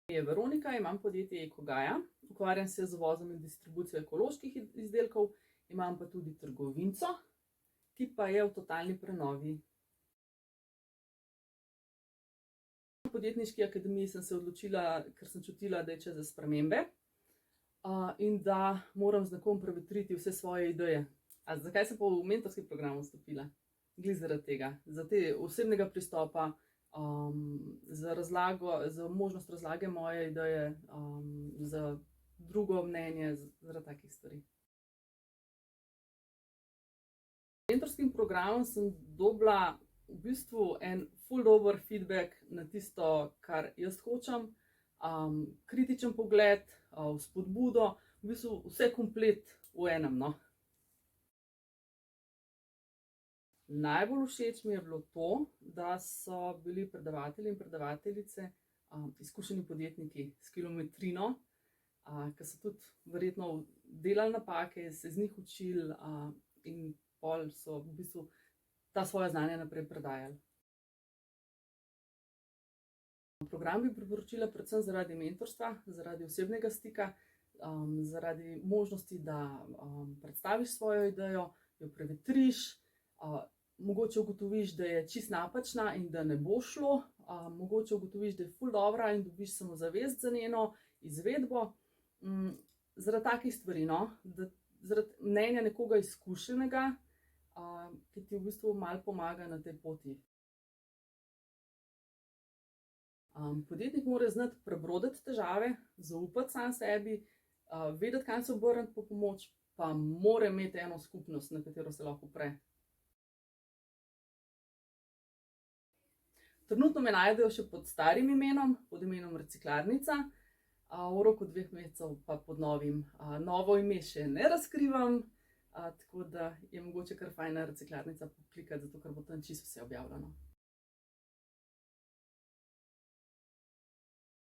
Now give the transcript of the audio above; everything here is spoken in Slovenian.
Je Veronika, imam podjetje Ekogaja, ukvarjam se z uvozom in distribucijo ekoloških izdelkov, imam pa tudi trgovinico, ki pa je v totalni prenovi. Na podjetniški akademiji sem se odločila, ker sem čutila, da je čas za spremembe, in da moram z nekom prevetriti vse svoje ideje. Zakaj sem pa v mentorski program vstopila? Glih zaradi tega, zaradi osebnega pristopa, za možnost razlage moje ideje, za drugo mnenje, zaradi takih stvari. Z mentorskim programom sem dobila v bistvu en ful dober feedback na tisto, kar jaz hočem, kritičen pogled, vzpodbudo, v bistvu vse komplet v enem, no. Najbolj všeč mi je bilo to, da so bili predavatelji in predavateljice, izkušeni podjetniki s kilometrino, ke so tudi verjetno delali napake, se iz njih učili, in pol so v bistvu ta svoja znanja naprej predajali. Program bi priporočila predvsem zaradi mentorstva, zaradi osebnega stika, zaradi možnosti, da, predstaviš svojo idejo, jo prevetriš, mogoče ugotoviš, da je čisto napačna in da ne bo šlo, mogoče ugotoviš, da je ful dobra in dobiš samozavest za njeno izvedbo. Zaradi takih stvari, no, zaradi mnenja nekoga izkušenega, ki ti v bistvu malo pomaga na tej poti. Podjetnik mora znati prebroditi težave, zaupati sam sebi, vedeti, kam se obrniti po pomoč, pa mora imeti eno skupnost, na katero se lahko opre. Trenutno me najdejo še pod starim imenom, pod imenom Reciklarnica, v roku 2 mesecev pa pod novim. Novo ime še ne razkrivam, tako da je mogoče kar fajn na Reciklarnica poklikati, zato ker bo tam čisto vse objavljeno.